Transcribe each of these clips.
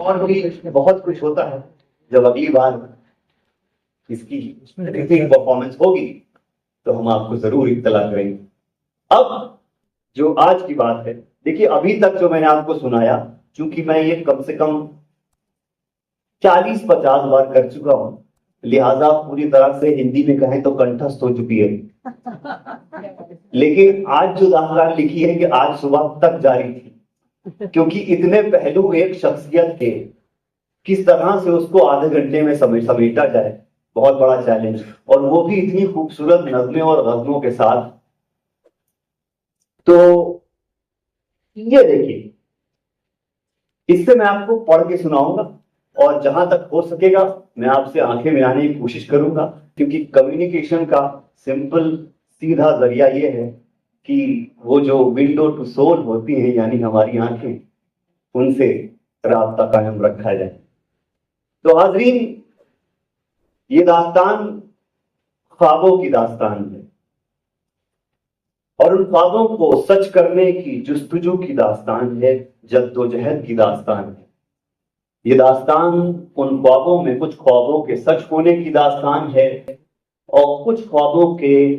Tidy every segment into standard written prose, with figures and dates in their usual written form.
और भी बहुत कुछ होता है। जब अगली बार इसकी रिपीट परफॉर्मेंस होगी तो हम आपको जरूर इत्तला करेंगे। अब जो आज की बात है, देखिए अभी तक जो मैंने आपको सुनाया, चूंकि मैं ये कम से कम 40-50 बार कर चुका हूं, लिहाजा पूरी तरह से हिंदी में कहें तो कंठस्थ हो चुकी है। लेकिन आज जो दास्तान लिखी है कि आज सुबह तक जारी थी, क्योंकि इतने पहलू एक शख्सियत के किस तरह से उसको आधे घंटे में समेटा जाए, बहुत बड़ा चैलेंज, और वो भी इतनी खूबसूरत नज़्में और गज़लों के साथ। तो ये देखिए, इससे मैं आपको पढ़ के सुनाऊंगा और जहां तक हो सकेगा मैं आपसे आंखें मिलाने की कोशिश करूंगा, क्योंकि कम्युनिकेशन का सिंपल सीधा जरिया ये है कि वो जो विंडो टू सोल होती है, यानी हमारी आंखें, उनसे राब्ता कायम रखा जाए। तो हाजरीन, ये दास्तान ख्वाबों की दास्तान है और उन ख्वाबों को सच करने की जुस्तजू की दास्तान है, जद्दोजहद की दास्तान है। ये दास्तान उन ख्वाबों में कुछ ख्वाबों के सच होने की दास्तान है और कुछ ख्वाबों के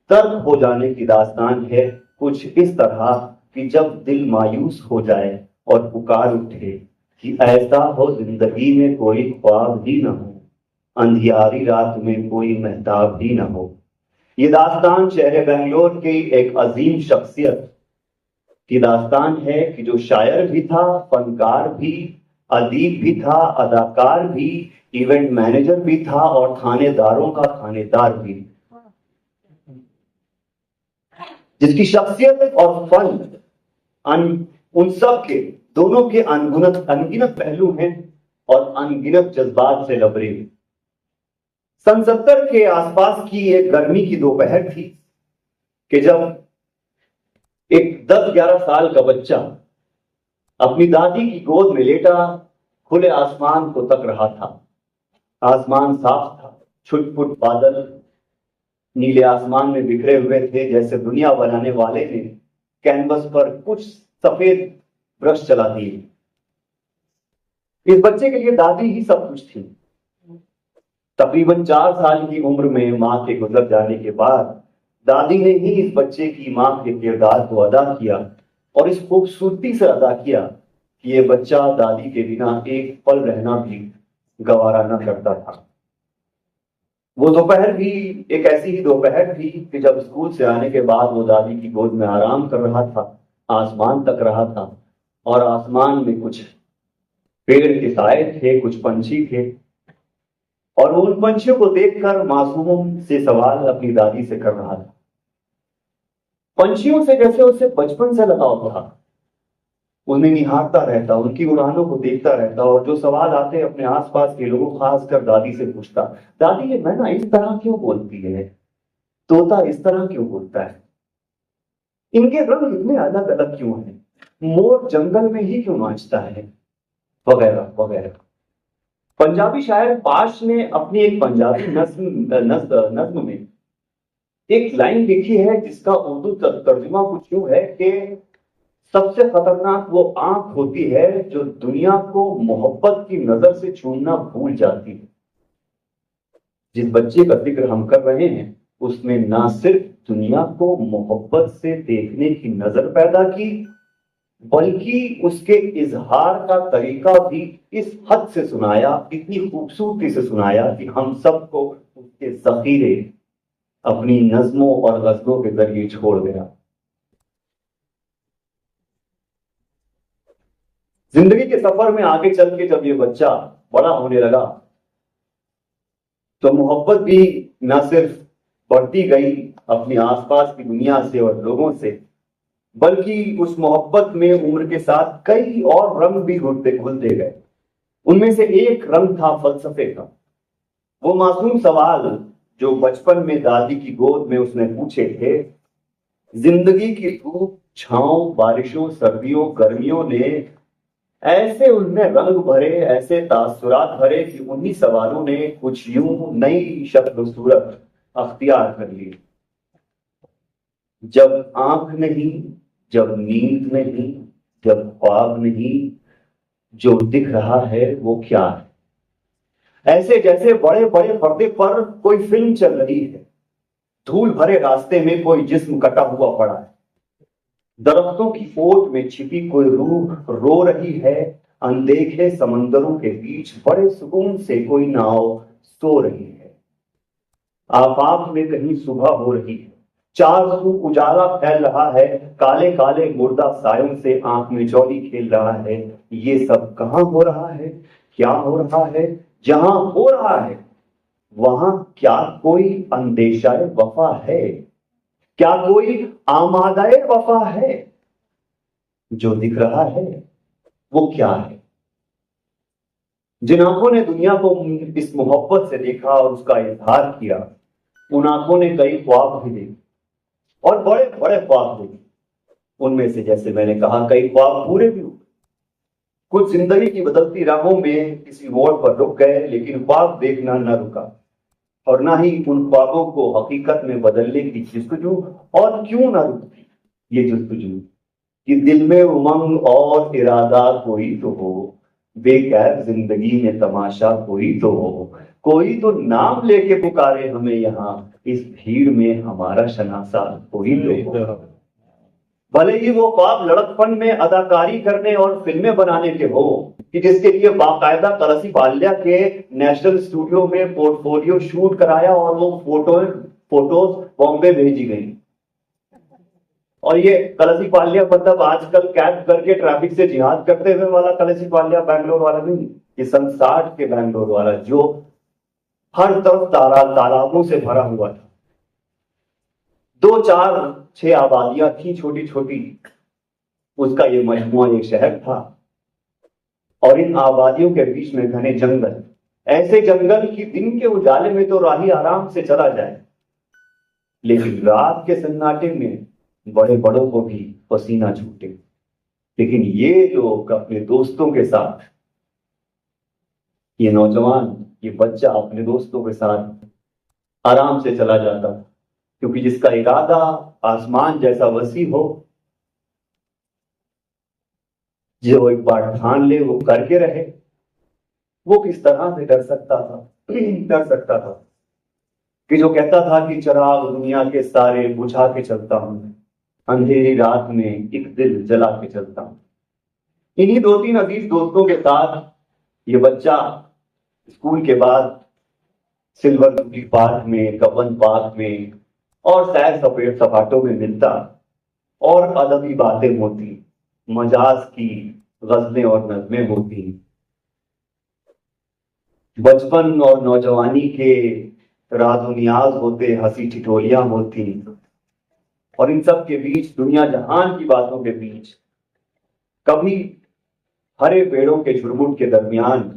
तर्क हो जाने की दास्तान है। कुछ इस तरह कि जब दिल मायूस हो जाए और पुकार उठे कि ऐसा हो जिंदगी में कोई ख्वाब ही ना हो, अंधियारी रात में कोई महताब ही ना हो। ये दास्तान शहर बेंगलोर की एक अजीम शख्सियत की दास्तान है कि जो शायर भी था, फनकार भी, अदीब भी था, अदाकार भी, इवेंट मैनेजर भी था और थानेदारों का थानेदार भी, जिसकी शख्सियत और फन उन सब के, दोनों के अनगिनत पहलू हैं और अनगिनत जज्बात से लबरेज। सन 70 के आसपास की एक गर्मी की दोपहर थी कि जब एक 10-11 साल का बच्चा अपनी दादी की गोद में लेटा खुले आसमान को तक रहा था। आसमान साफ था, छुटपुट बादल नीले आसमान में बिखरे हुए थे, जैसे दुनिया बनाने वाले ने कैनवस पर कुछ सफेद ब्रश चला दिए। इस बच्चे के लिए दादी ही सब कुछ थी। तकरीबन 4 साल की उम्र में मां के गुजर जाने के बाद दादी ने ही इस बच्चे की मां के किरदार को अदा किया और इस खूबसूरती से अदा किया कि ये बच्चा दादी के बिना एक पल रहना भी गवारा न करता था। वो दोपहर भी एक ऐसी ही दोपहर थी कि जब स्कूल से आने के बाद वो दादी की गोद में आराम कर रहा था, आसमान तक रहा था और आसमान में कुछ पेड़ के साए थे, कुछ पंछी थे और उन पंछियों को देखकर मासूम से सवाल अपनी दादी से कर रहा था। पंछियों से जैसे उसे बचपन से लगाव था, उन्हें निहारता रहता, उनकी उड़ानों को देखता रहता और जो सवाल आते अपने आसपास के लोगों, खासकर दादी से पूछता, दादी ये मैना इस तरह क्यों बोलती है, तोता इस तरह क्यों बोलता है, इनके रंग इतने अलग अलग क्यों हैं, मोर जंगल में ही क्यों नाचता है, वगैरह वगैरह। पंजाबी शायर पाश ने अपनी एक पंजाबी नज्म में एक लाइन लिखी है जिसका उर्दू तर्जुमा कुछ यूं है कि सबसे खतरनाक वो आंख होती है जो दुनिया को मोहब्बत की नजर से छूना भूल जाती है। जिस बच्चे का जिक्र हम कर रहे हैं उसने ना सिर्फ दुनिया को मोहब्बत से देखने की नजर पैदा की, बल्कि उसके इजहार का तरीका भी इस हद से सुनाया, इतनी खूबसूरती से सुनाया कि हम सबको उसके जखीरे अपनी नज्मों और गजलों के जरिए छोड़ गया। जिंदगी के सफर में आगे चल के जब ये बच्चा बड़ा होने लगा तो मोहब्बत भी न सिर्फ बढ़ती गई अपने आसपास की दुनिया से और लोगों से, बल्कि उस मोहब्बत में उम्र के साथ कई और रंग भी घुलते गए। उनमें से एक रंग था फलसफे का। वो मासूम सवाल जो बचपन में दादी की गोद में उसने पूछे थे, जिंदगी की धूप, छांव, बारिशों, सर्दियों, गर्मियों ने ऐसे उनमें रंग भरे, ऐसे तासुरात भरे कि उन्हीं सवालों ने कुछ यूं नई शक्ल सूरत अख्तियार कर ली। जब आंख नहीं, जब नींद नहीं, जब ख्वाब नहीं, जो दिख रहा है वो क्या है? ऐसे जैसे बड़े बड़े पर्दे पर कोई फिल्म चल रही है, धूल भरे रास्ते में कोई जिस्म कटा हुआ पड़ा है, दरख्तों की ओट में छिपी कोई रूह रो रही है, अनदेखे समंदरों के बीच बड़े सुकून से कोई नाव सो रही है। आफाक में कहीं सुबह हो रही है, चारों उजाला फैल रहा है, काले काले मुर्दा सायों से आंख में चौड़ी खेल रहा है। ये सब कहाँ हो रहा है? क्या हो रहा है? जहां हो रहा है वहां क्या कोई अंदेशाए वफा है? क्या कोई आमादाए वफा है? जो दिख रहा है वो क्या है? जिन आंखों ने दुनिया को इस मोहब्बत से देखा और उसका इजहार किया, उन आंखों ने कई ख्वाब भी देखे और बड़े बड़े ख्वाब देखे। उनमें से जैसे मैंने कहा कई ख्वाब पूरे भी हुए। कुछ जिंदगी की बदलती राहों में किसी मोड़ पर रुक गए, लेकिन ख्वाब देखना न रुका और ना ही उन ख्वाबों को हकीकत में बदलने की जस्तजू। और क्यों ना रुकती ये जस्तजू कि दिल में उमंग और इरादा कोई तो हो, बेकैफ जिंदगी में तमाशा कोई तो हो, कोई तो नाम लेके पुकारे हमें यहाँ, इस भीड़ में हमारा शनासा कोई तो हो। भले ही वो ख्वाब लड़कपन में अदाकारी करने और फिल्में बनाने के हो, कि जिसके लिए बाकायदा कलसी पाल्या के नेशनल स्टूडियो में पोर्टफोलियो शूट कराया और वो फोटोज बॉम्बे भेजी गई। और ये कलसी पाल्या मतलब आजकल कैद करके ट्रैफिक से जिहाद करते हुए वाला कलसी पाल्या बैंगलोर वाला नहीं, ये सन 60 के बैंगलोर वाला जो हर तरफ तालाबों से भरा हुआ था। 2 4 6 आबादियां थी छोटी छोटी, उसका ये मजमुआ एक शहर था। और इन आबादियों के बीच में घने जंगल, ऐसे जंगल की दिन के उजाले में तो राही आराम से चला जाए, लेकिन रात के सन्नाटे में बड़े बड़ों को भी पसीना छूटे। लेकिन ये लोग अपने दोस्तों के साथ, ये नौजवान, ये बच्चा अपने दोस्तों के साथ आराम से चला जाता, क्योंकि जिसका इरादा आसमान जैसा वसी हो, जो एक बार ठान ले वो करके रहे, वो किस तरह से डर सकता था? डर सकता था कि जो कहता था कि चिराग दुनिया के सारे बुझा के चलता हूं, अंधेरी रात में एक दिल जला के चलता हूं। इन्हीं 2 3 अजीज दोस्तों के साथ ये बच्चा स्कूल के बाद सिल्वर जुबली पार्क में, कब्बन पार्क में और सैर सपाटों में मिलता और अदबी बातें होती, मजाज की गजलें और नज़में होती, बचपन और नौजवानी के राज नियाज होते, हंसी ठिठोलियां होती। और इन सब के बीच, दुनिया जहान की बातों के बीच, कभी हरे पेड़ों के झुरमुट के दरमियान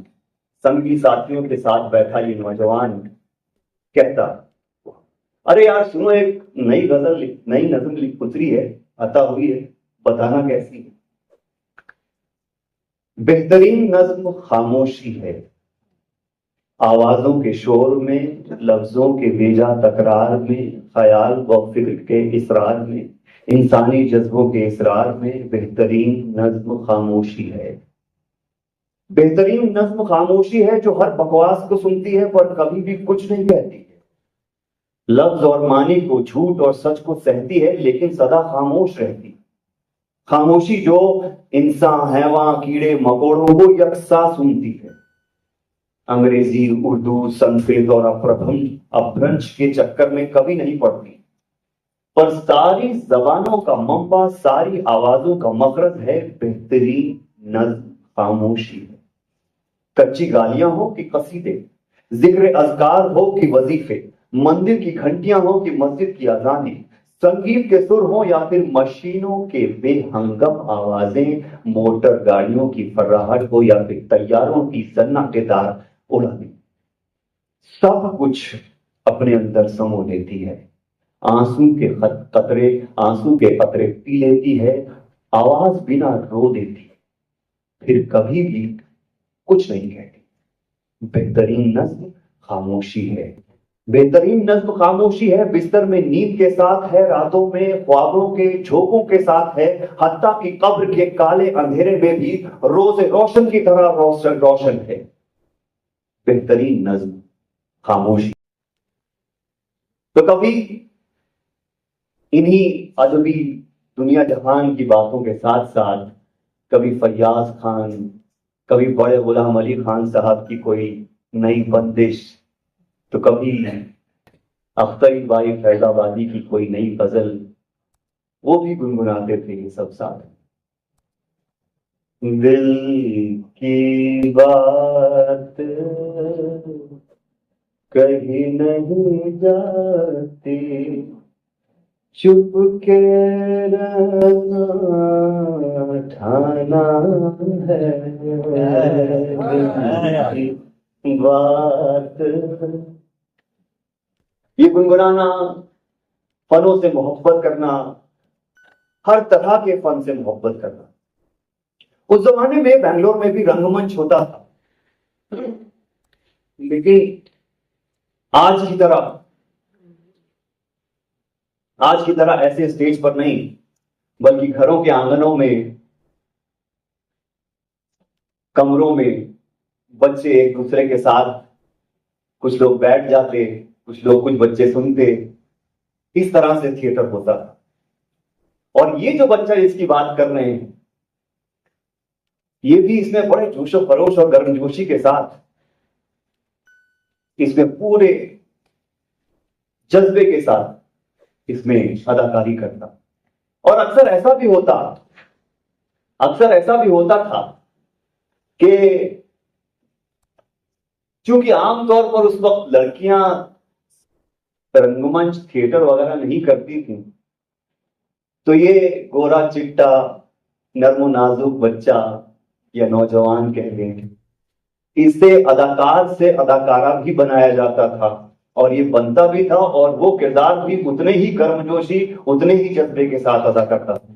संगी साथियों के साथ बैठा ये नौजवान कहता, अरे यार सुनो, एक नई गजल नई नज्म उतरी है, अता हुई है, बताना कैसी है? बेहतरीन नज्म खामोशी है, आवाजों के शोर में, लफ्जों के बेजा तकरार में, ख्याल व फिक्र के इसरार में, इंसानी जज्बों के इसरार में बेहतरीन नज्म खामोशी है। बेहतरीन नज्म खामोशी है जो हर बकवास को सुनती है पर कभी भी कुछ नहीं कहती है, लफ्ज और मानी को, झूठ और सच को सहती है लेकिन सदा खामोश रहती। खामोशी जो इंसान, हैवान, कीड़े मकोड़ों को यकसा सुनती है, अंग्रेजी, उर्दू, संस्कृत और अपभ्रंश के चक्कर में कभी नहीं पड़ती, पर सारी जबानों का मंबा, सारी आवाजों का मखरज है बेहतरीन नज्म खामोशी है। कच्ची गालियां हो कि कसीदे, जिक्र अज़कार हो कि वजीफे, मंदिर की घंटियां हो कि मस्जिद की अजानें, संगीत के सुर हो या फिर मशीनों के बेहंगम आवाजें, मोटर गाड़ियों की फर्राहट हो या फिर तैयारों की सन्नाटेदार उड़ानें, सब कुछ अपने अंदर समो लेती है। आंसू के कतरे पी लेती है, आवाज बिना रो देती, फिर कभी भी कुछ नहीं कहती। बेहतरीन नज्म खामोशी है। बेहतरीन नज्म खामोशी है, बिस्तर में नींद के साथ है, रातों में ख्वाबों के झोंकों के साथ है, हत्ता की कब्र के काले अंधेरे में भी रोज रोशन की तरह रोशन रोशन है। बेहतरीन नज्म खामोशी। तो कभी इन्हीं अदबी दुनिया जहान की बातों के साथ साथ कभी फैयाज खान, कभी बड़े गुलाम अली खान साहब की कोई नई बंदिश, तो कभी अख्तर इकबाल फैजाबादी की कोई नई गजल, वो भी गुनगुनाते थे ये सब साथ। दिल की बात कहीं नहीं जाती, चुप के रहना ठाना है। दिल की बात, ये गुनगुनाना, फनों से मोहब्बत करना, हर तरह के फन से मोहब्बत करना। उस जमाने में बेंगलोर में भी रंगमंच होता था, लेकिन आज की तरह ऐसे स्टेज पर नहीं, बल्कि घरों के आंगनों में, कमरों में बच्चे एक दूसरे के साथ, कुछ लोग बैठ जाते, कुछ बच्चे सुनते। इस तरह से थिएटर होता था। और ये जो बच्चा इसकी बात कर रहे हैं, ये भी इसमें बड़े जोशो खरोश और गर्मजोशी के साथ, इसमें पूरे जज्बे के साथ इसमें अदाकारी करता। और अक्सर ऐसा भी होता था कि चूंकि आमतौर पर उस वक्त लड़कियां रंगमंच थिएटर वगैरह नहीं करती थी, तो ये गोरा चिट्टा नर्म नाजुक बच्चा या नौजवान कह लें, इसे अदाकार से अदाकारा भी बनाया जाता था। और ये बनता भी था, और वो किरदार भी उतने ही गर्मजोशी, उतने ही जज्बे के साथ अदा करता था।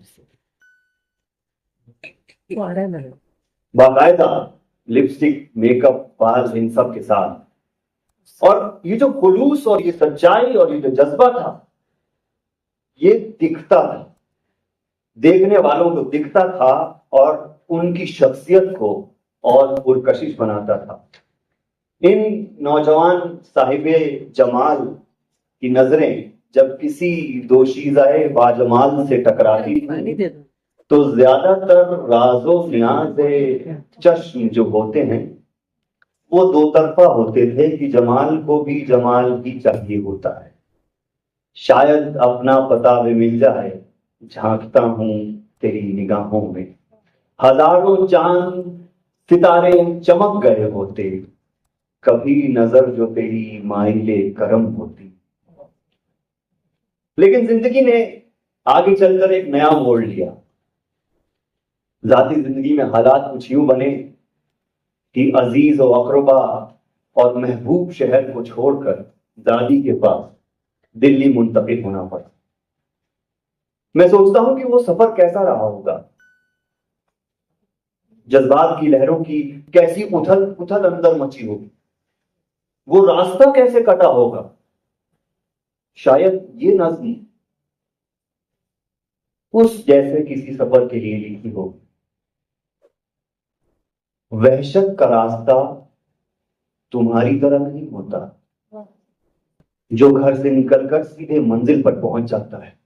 बाकायदा लिपस्टिक, मेकअप, बाल, इन सब के साथ। और ये जो खुलूस और ये सच्चाई और ये जो जज्बा था, ये दिखता था, देखने वालों को दिखता था, और उनकी शख्सियत को और पुरकशिश बनाता था। इन नौजवान साहिबे जमाल की नजरें जब किसी दोशीज़ाए बाजमाल से टकराती थी, तो ज्यादातर राजो नियाज़े चश्म जो होते हैं, वो दो तरफा होते थे कि जमाल को भी जमाल ही चाहिए होता है। शायद अपना पता भी मिल जाए, झांकता हूं तेरी निगाहों में, हजारों चांद सितारे चमक गए होते, कभी नजर जो तेरी माइले करम होती। लेकिन जिंदगी ने आगे चलकर एक नया मोड़ लिया। जाती जिंदगी में हालात कुछ यूं बने कि अजीज और अकरबा और महबूब शहर को छोड़कर दादी के पास दिल्ली मुंतकिल होना पड़ा। मैं सोचता हूं कि वो सफर कैसा रहा होगा, जज्बात की लहरों की कैसी उथल पुथल अंदर मची होगी, वो रास्ता कैसे कटा होगा। शायद ये नज्म उस जैसे किसी सफर के लिए लिखी होगी। वहशत का रास्ता तुम्हारी तरह नहीं होता, जो घर से निकलकर सीधे मंजिल पर पहुंच जाता है।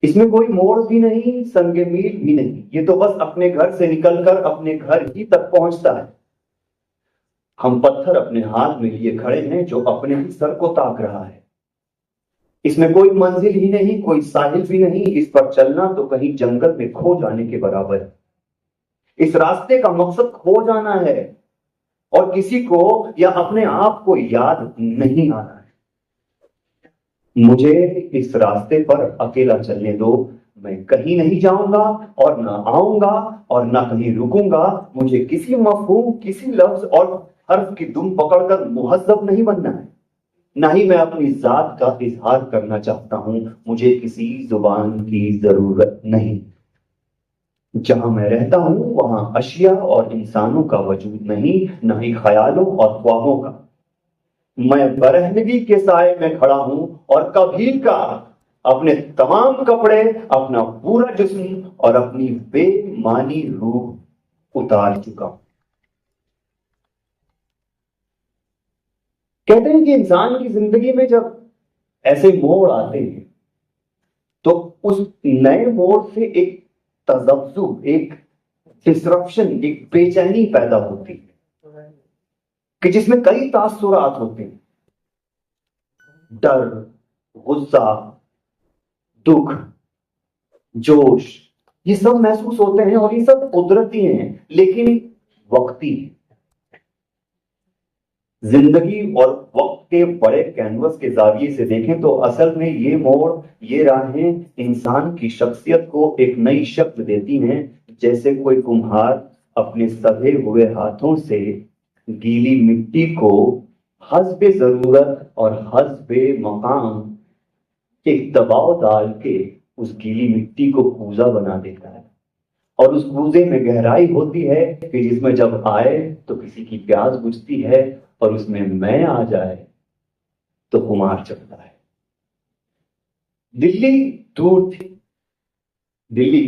इसमें कोई मोड़ भी नहीं, संगे मील भी नहीं, ये तो बस अपने घर से निकलकर अपने घर ही तक पहुंचता है। हम पत्थर अपने हाथ में लिए खड़े हैं, जो अपने ही सर को ताक रहा है। इसमें कोई मंजिल ही नहीं, कोई साहिल भी नहीं, इस पर चलना तो कहीं जंगल में खो जाने के बराबर है। इस रास्ते का मकसद खो जाना है, और किसी को या अपने आप को याद नहीं आना है। मुझे इस रास्ते पर अकेला चलने दो, मैं कहीं नहीं जाऊंगा और ना आऊंगा और ना कहीं रुकूंगा। मुझे किसी मफहूम, किसी लफ्ज और हर्फ की दुम पकड़कर मुहज्जब नहीं बनना है, ना ही मैं अपनी जात का इजहार करना चाहता हूं। मुझे किसी जुबान की जरूरत नहीं। जहां मैं रहता हूं वहां अशिया और इंसानों का वजूद नहीं, ना ही ख्यालों और ख्वाबों का। मैं बरहनगी के साए में खड़ा हूं और कभी का अपने तमाम कपड़े, अपना पूरा जिस्म और अपनी बेमानी रूह उतार चुका हूं। कहते हैं कि इंसान की जिंदगी में जब ऐसे मोड़ आते हैं तो उस नए मोड़ से एक तजब्जुब, एक डिस्ट्रप्शन, एक बेचैनी पैदा होती है कि जिसमें कई तासुरात होते हैं, डर, गुस्सा, दुख, जोश, ये सब महसूस होते हैं और ये सब कुदरती हैं, लेकिन वक्ती हैं। जिंदगी और वक्त के बड़े कैनवस के जाविये से देखें तो असल में ये मोड़, ये राहें इंसान की शख्सियत को एक नई शक्ल देती हैं, जैसे कोई कुम्हार अपने सधे हुए हाथों से गीली मिट्टी को हस्बे जरूरत और हस्बे मकाम एक दबाव डाल के उस गीली मिट्टी को कूजा बना देता है और उस कूजे में गहराई होती है कि जिसमें जब आए तो किसी की प्यास बुझती है और उसमें मैं आ जाए तो खुमार चढ़ता है। दिल्ली दूर थी, दिल्ली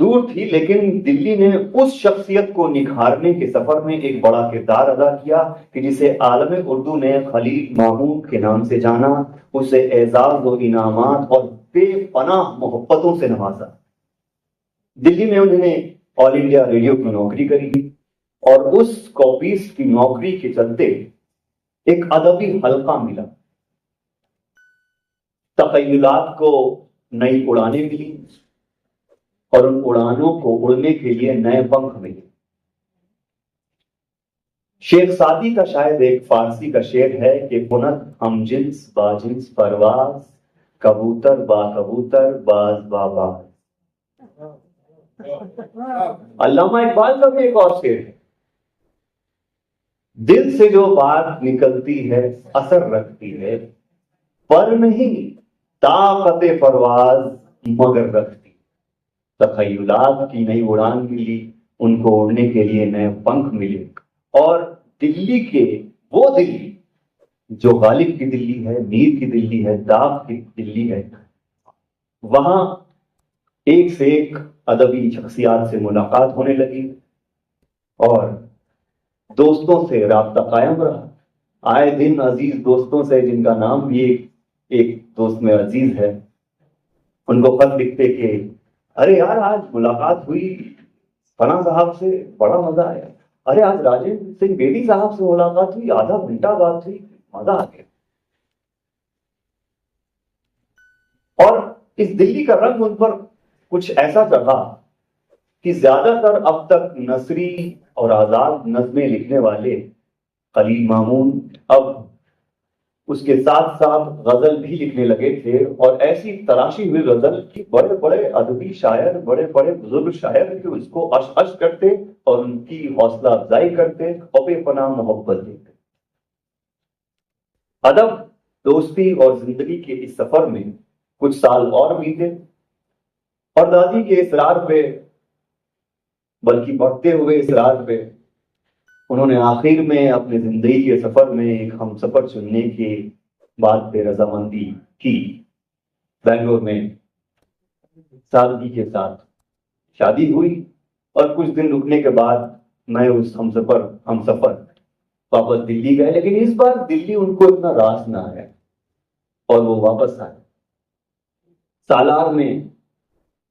दूर थी, लेकिन दिल्ली ने उस शख्सियत को निखारने के सफर में एक बड़ा किरदार अदा किया कि जिसे आलम उर्दू ने खलील महमूद के नाम से जाना, उसे एजाज और इनामात और बेपनाह मोहब्बतों से नवाजा। दिल्ली में उन्होंने ऑल इंडिया रेडियो की नौकरी करी और उस कॉपीज की नौकरी के चलते एक अदबी हल्का मिला, तखय्युलात को नई उड़ानें मिली और उन उड़ानों को उड़ने के लिए नए पंख मिले। शेख सादी का शायद एक फारसी का शेर है कि पुनत हम जिन्स बाजिन्स परवाज, कबूतर बा कबूतर बाज बा बाज। अल्लामा इकबाल का भी एक और शेर है, दिल से जो बात निकलती है असर रखती है, पर नहीं ताकते परवाज मगर रखती। तखय्युलात की नई उड़ान मिली, उनको उड़ने के लिए नए पंख मिले और दिल्ली के वो दिल्ली जो गालिब की दिल्ली है, मीर की दिल्ली है, दाग की दिल्ली है, वहां एक से एक अदबी शख्सियात से मुलाकात होने लगी और दोस्तों से राब्ता कायम रहा। आए दिन अजीज दोस्तों से, जिनका नाम भी एक दोस्त में अजीज है, उनको खत लिखते कि अरे यार आज मुलाकात हुई फना साहब से, बड़ा मजा आया। अरे आज राजेंद्र सिंह बेदी साहब से मुलाकात हुई, आधा घंटा बात हुई, मजा आ गया। और इस दिल्ली का रंग उन पर कुछ ऐसा चढ़ा कि ज्यादातर अब तक नसरी और आजाद नज़में लिखने वाले खलील महमूद अब उसके साथ साथ गजल भी लिखने लगे थे और ऐसी तराशी हुई गजल की बड़े बड़े अदबी शायर, बड़े बड़े बुजुर्ग शायर कि उसको अश अश करते और उनकी हौसला अफजाई करते और बेपनाह मोहब्बत देते। अदब, दोस्ती और जिंदगी के इस सफर में कुछ साल और बीते और दादी के इसरार पे, बल्कि बढ़ते हुए इसरार पे, उन्होंने आखिर में अपने जिंदगी के सफर में एक हम सफर चुनने के बाद पे रजामंदी की। बेंगलोर में सादगी के साथ शादी हुई और कुछ दिन रुकने के बाद मैं उस हम सफर वापस दिल्ली गए, लेकिन इस बार दिल्ली उनको इतना रास ना आया और वो वापस आए। सालार में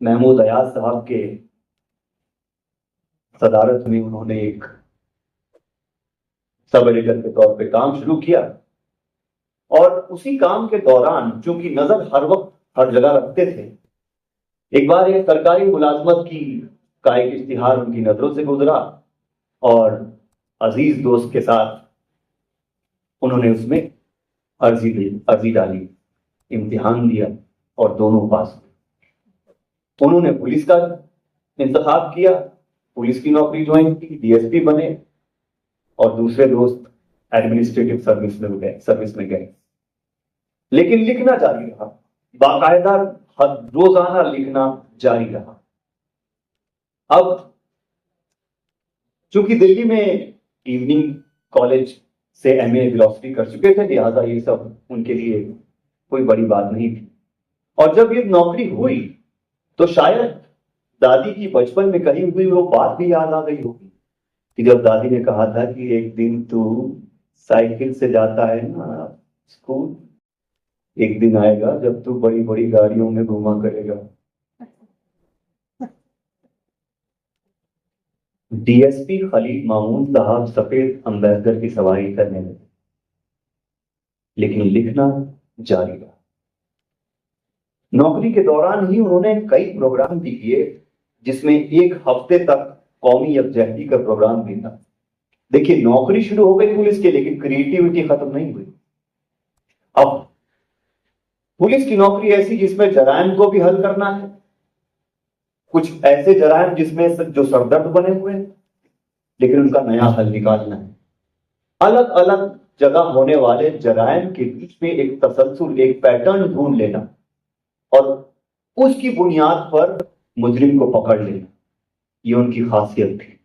महमूद अयाज साहब के सदारत में उन्होंने एक सब एडिटर के तौर पे काम शुरू किया और उसी काम के दौरान चूंकि नजर हर वक्त हर जगह रखते थे, एक बार एक सरकारी मुलाजमत का एक इश्तिहार उनकी नजरों से गुजरा और अजीज दोस्त के साथ उन्होंने उसमें अर्जी डाली, इम्तिहान दिया और दोनों पास हुए। उन्होंने पुलिस का इंतखाब किया, पुलिस की नौकरी ज्वाइन की, डीएसपी बने और दूसरे दोस्त एडमिनिस्ट्रेटिव सर्विस में गए। लेकिन लिखना जारी रहा, बाकायदा रोजाना लिखना जारी रहा। अब चूंकि दिल्ली में इवनिंग कॉलेज से एमए फिलॉसफी कर चुके थे, लिहाजा ये सब उनके लिए कोई बड़ी बात नहीं थी। और जब ये नौकरी हुई तो शायद दादी की बचपन में कही हुई वो बात भी याद आ गई होगी कि जब दादी ने कहा था कि एक दिन तू साइकिल से जाता है ना स्कूल, एक दिन आएगा जब तू बड़ी बड़ी गाड़ियों में घुमा करेगा। डीएसपी खलील मामून साहब सफेद अम्बेसडर की सवारी करने लगे, लेकिन लिखना जारी रहा। नौकरी के दौरान ही उन्होंने कई प्रोग्राम भी किए, जिसमें एक हफ्ते तक कौमी यकजहती का प्रोग्राम भी था। देखिए, नौकरी शुरू हो गई पुलिस के, लेकिन क्रिएटिविटी खत्म नहीं हुई। अब पुलिस की नौकरी ऐसी जिसमें जराइम को भी हल करना है, कुछ ऐसे जराइम जिसमें जो सरदर्द बने हुए हैं, लेकिन उनका नया हल निकालना है। अलग अलग जगह होने वाले जराइम के बीच में एक तसलसल, एक पैटर्न ढूंढ लेना और उसकी बुनियाद पर मुजरिम को पकड़ लेना, ये उनकी खासियत थी।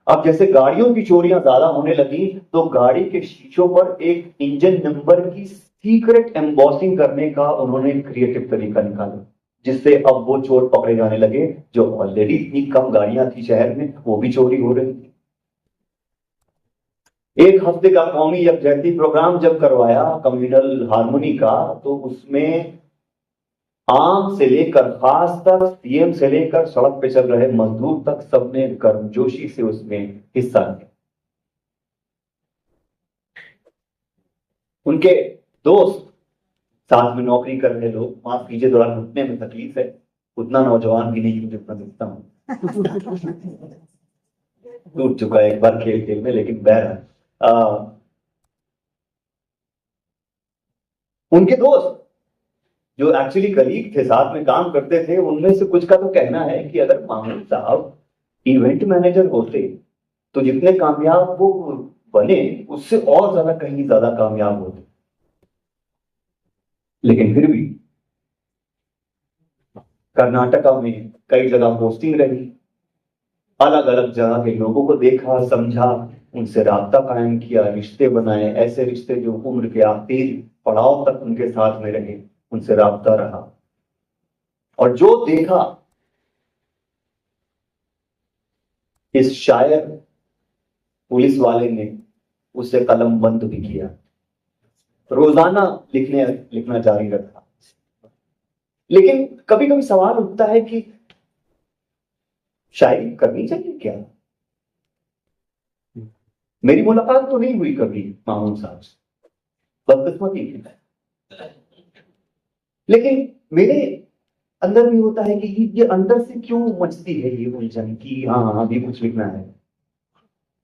अब जैसे गाड़ियों की चोरियां ज्यादा होने लगी तो गाड़ी के शीशों पर एक इंजन नंबर की सीक्रेट एम्बॉसिंग करने का उन्होंने क्रिएटिव तरीका निकाला, जिससे अब वो चोर पकड़े जाने लगे जो ऑलरेडी इतनी कम गाड़ियां थी शहर में, वो भी चोरी हो रही थी। एक हफ्ते का कौमी यकजहती प्रोग्राम जब करवाया कम्युनल हार्मोनी का, तो उसमें आम से लेकर खास तक, सीएम से लेकर सड़क पे चल रहे मजदूर तक, सबने गर्मजोशी से उसमें हिस्सा लिया। उनके दोस्त, साथ में नौकरी कर रहे लोग, माफ कीजिए थोड़ा घुटने में तकलीफ है, उतना नौजवान भी नहीं हूं जितना दिखता हूं। टूट चुका है एक बार खेल खेल में, लेकिन बहरहाल उनके दोस्त जो एक्चुअली कलीग थे, साथ में काम करते थे, उनमें से कुछ का तो कहना है कि अगर मामून साहब इवेंट मैनेजर होते तो जितने कामयाब वो बने उससे और ज्यादा, कहीं ज्यादा कामयाब होते। लेकिन फिर भी कर्नाटका में कई जगह पोस्टिंग रही, अलग अलग जगह के लोगों को देखा, समझा, उनसे राब्ता कायम किया, रिश्ते बनाए, ऐसे रिश्ते जो उम्र के आखिरी पड़ाव तक उनके साथ में रहे, उनसे राब्ता रहा। और जो देखा, इस शायर पुलिस वाले ने उसे कलम बंद भी किया, रोजाना लिखना जारी रखा। लेकिन कभी कभी सवाल उठता है कि शायरी करनी चाहिए क्या? मेरी मुलाकात तो नहीं हुई कभी मामून साहब से, बदकिस्मती है, लेकिन मेरे अंदर भी होता है कि ये अंदर से क्यों मचती है ये उलझन कि हाँ अभी कुछ लिखना है।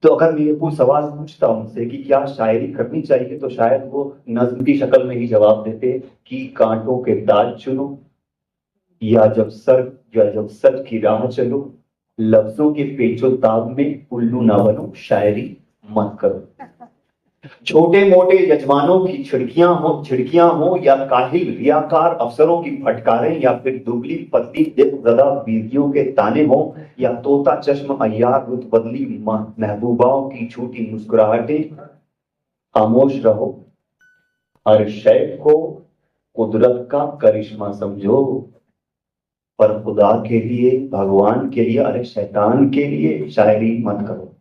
तो अगर मैं ये सवाल पूछता उनसे कि क्या शायरी करनी चाहिए, तो शायद वो नज्म की शक्ल में ही जवाब देते कि कांटों के ताज चुनो, या जब सच की राह चलो, लफ्जों के पेचो ताब में उल्लू ना बनो, शायरी मत करो। छोटे मोटे यजमानों की छिड़कियां हो या काहिल रियाकार अफसरों की फटकारें, या फिर दुबली पतली दिलज़दा बीवियों के ताने हो, या तोता चश्म अय्यार रुत बदली महबूबाओं की छूटी मुस्कुराहटें, खामोश रहो, हर शय को कुदरत का करिश्मा समझो, पर खुदा के लिए, भगवान के लिए, अरे शैतान के लिए शायरी मत करो।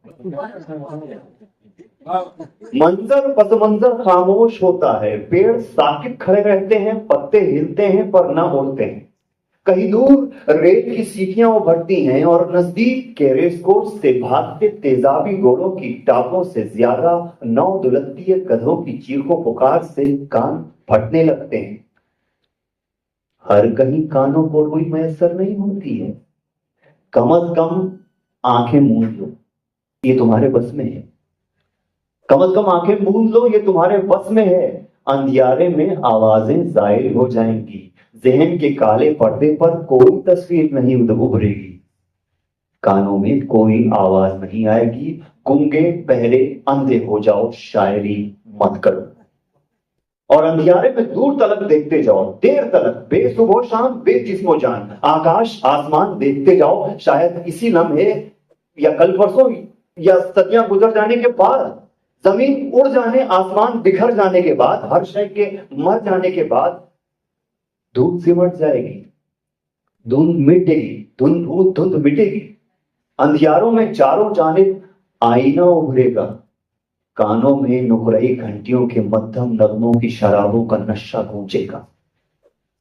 मंजर पसमंजर खामोश होता है, पेड़ साकित खड़े रहते हैं, पत्ते हिलते हैं पर न उड़ते हैं, कहीं दूर रेत की सीटियां उभरती हैं और नजदीक के रेसकोर्स से भागते तेजाबी घोड़ों की टापों से ज्यादा नौ दुलत्तीय गधों की चीखों पुकार से कान फटने लगते हैं। हर कहीं कानों को रुई मैसर नहीं होती है, कम अज कम आंखें मूंद लो, ये तुम्हारे बस में है। कम अज कम आंखें मूंद लो, ये तुम्हारे बस में है। अंधियारे में आवाजें जाहिर हो जाएंगी, जहन के काले पर्दे पर कोई तस्वीर नहीं उभरेगी, कानों में कोई आवाज नहीं आएगी, गूंगे बहरे अंधे हो जाओ, शायरी मत करो। और अंधियारे में दूर तलक देखते जाओ, देर तलक, बेसुबह शाम बेजिस्मो जान, आकाश आसमान देखते जाओ, शायद इसी लम्हे या कल परसों या सदियां गुजर जाने के बाद जमीन उड़ जाने, आसमान बिखर जाने के बाद, हर शय के मर जाने के बाद धूप सिमट जाएगी, धुंध मिटेगी, धुंध मिटेगी, अंधियारों में चारों जानिब आईना उभरेगा, कानों में नुकरई घंटियों के मध्यम नगमों की शराबों का नशा गूंजेगा,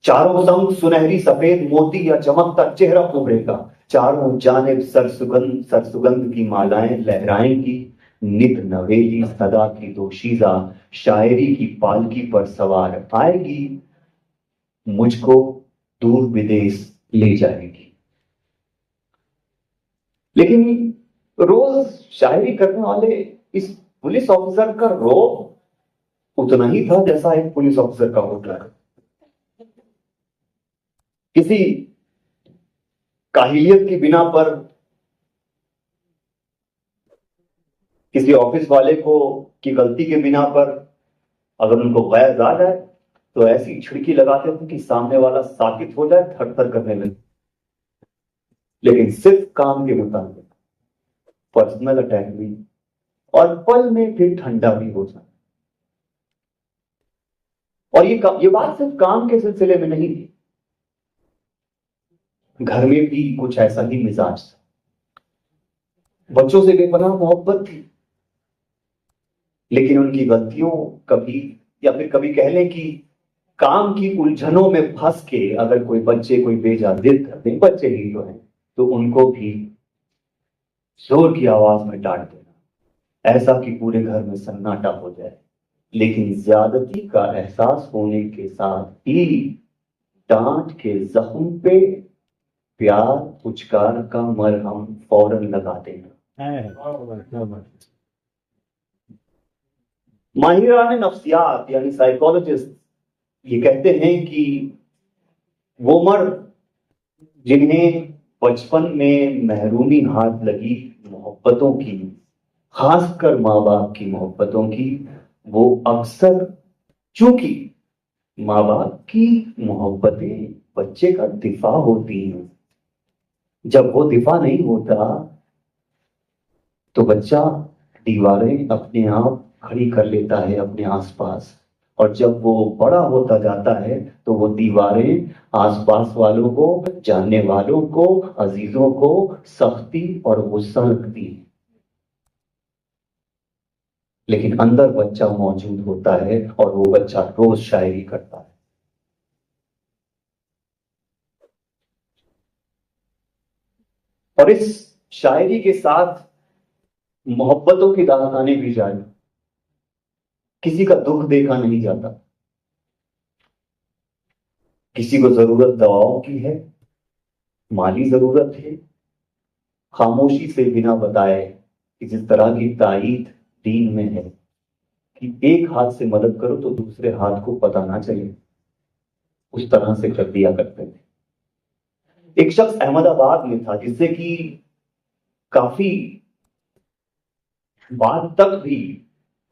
चारों संग सुनहरी सफेद मोती या चमकता चेहरा उभरेगा, चारों जानिब सरसुगंध की मालाएं लहराएंगी, नित नवेली सदा की दोशीजा शायरी की पालकी पर सवार आएगी, मुझको दूर विदेश ले जाएगी। लेकिन रोज शायरी करने वाले इस पुलिस ऑफिसर का रौब उतना ही था जैसा एक पुलिस ऑफिसर का होता है। किसी काहिलियत की बिना पर किसी ऑफिस वाले को की गलती के बिना पर अगर उनको गैर आ जाए तो ऐसी छिड़की लगाते थे कि सामने वाला साकित हो जाए, थर-थर करने लगे। लेकिन सिर्फ काम के मुताबिक पर्सनल अटैक भी, और पल में फिर ठंडा भी हो जाए। और ये बात सिर्फ काम के सिलसिले में नहीं थी, घर में भी कुछ ऐसा ही मिजाज था। बच्चों से बेपनाह मोहब्बत थी, लेकिन उनकी गलतियों कभी, या फिर कभी कह लें कि काम की उलझनों में फंस के अगर कोई बच्चे कोई बेजा जिद करते हैं, बच्चे ही जो हैं, तो उनको भी जोर की आवाज में डांट देना, ऐसा कि पूरे घर में सन्नाटा हो जाए। लेकिन ज्यादती का एहसास होने के साथ ही डांट के जख्म पे प्यार पुचकार का मरहम फौरन लगा देना। माहिरान नफ्सियात यानी साइकोलॉजिस्ट ये कहते हैं कि वो मर्द जिन्हें बचपन में महरूमी हाथ लगी मोहब्बतों की, खासकर माँ बाप की मोहब्बतों की, वो अक्सर, चूंकि माँ बाप की मोहब्बतें बच्चे का दिफा होती हैं, जब वो दिफा नहीं होता तो बच्चा दीवारें अपने आप खड़ी कर लेता है अपने आसपास, और जब वो बड़ा होता जाता है तो वो दीवारें आसपास वालों को, जानने वालों को, अजीजों को सख्ती और गुस्सा लगती है। लेकिन अंदर बच्चा मौजूद होता है और वो बच्चा रोज शायरी करता है। और इस शायरी के साथ मोहब्बतों की दास्तानें भी जारी। किसी का दुख देखा नहीं जाता, किसी को जरूरत दवाओं की है, माली जरूरत है, खामोशी से बिना बताए कि जिस तरह की ताईद दीन में है कि एक हाथ से मदद करो तो दूसरे हाथ को पता ना चले, उस तरह से कर दिया करते थे। एक शख्स अहमदाबाद में था जिससे कि काफी बाद तक भी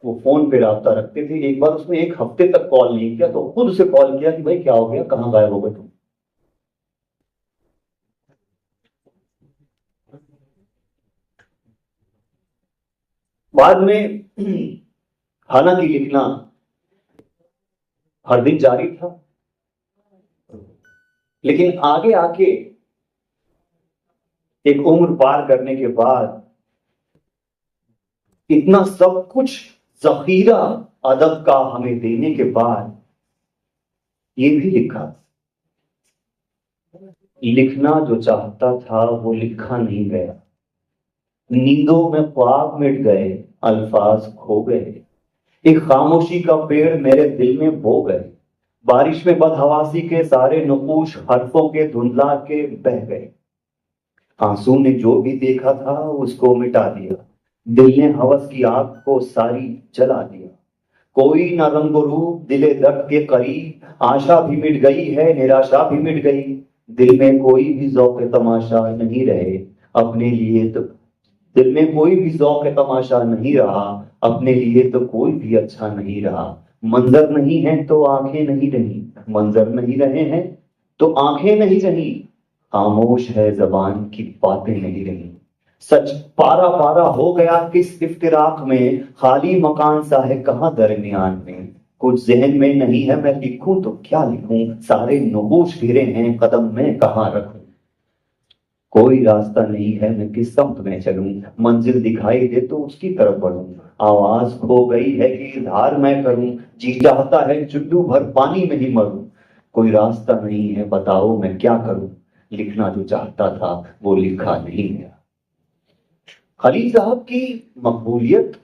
वो फोन पे राब्ता रखते थे। एक बार उसने एक हफ्ते तक कॉल नहीं किया तो खुद उसे कॉल किया कि भाई क्या हो गया, कहां गायब हो गए तुम। बाद में हालांकि लिखना हर दिन जारी था, लेकिन आगे आके एक उम्र पार करने के बाद इतना सब कुछ जखीरा अदब का हमें देने के बाद ये भी लिखा, लिखना जो चाहता था वो लिखा नहीं गया, नींदों में ख्वाब मिट गए, अल्फाज खो गए, एक खामोशी का पेड़ मेरे दिल में बो गए, बारिश में बदहवासी के सारे नकूश हरफों के धुंधला के बह गए, आंसू ने जो भी देखा था उसको मिटा दिया, दिल ने हवस की आग को सारी जला दिया, कोई न रंग रूप दिले दर्द के करीब, आशा भी मिट गई है, निराशा भी मिट गई, दिल में कोई भी ज़ौक़ तमाशा नहीं रहे अपने लिए, तो दिल में कोई भी ज़ौक़ तमाशा नहीं रहा अपने लिए, तो कोई भी अच्छा नहीं रहा, मंजर नहीं है तो आंखें नहीं रही, मंजर नहीं रहे हैं तो आंखें नहीं रही, खामोश है ज़बान की बातें नहीं रही, सच पारा पारा हो गया किस इफ्तिराक में, खाली मकान सा है कहाँ दरमियान में। कुछ जहन में नहीं है मैं लिखूं तो क्या लिखूं, सारे नगोश घिरे हैं कदम में कहाँ रखूं। कोई रास्ता नहीं है मैं किस समत में चलूं, मंजिल दिखाई दे तो उसकी तरफ बढ़ूं। आवाज खो गई है कि इजहार मैं करूं, जी चाहता है चुल्लू भर पानी में ही मरूं। कोई रास्ता नहीं है बताओ मैं क्या करूं, लिखना जो चाहता था वो लिखा नहीं गया। खलील साहब की मकबूलियत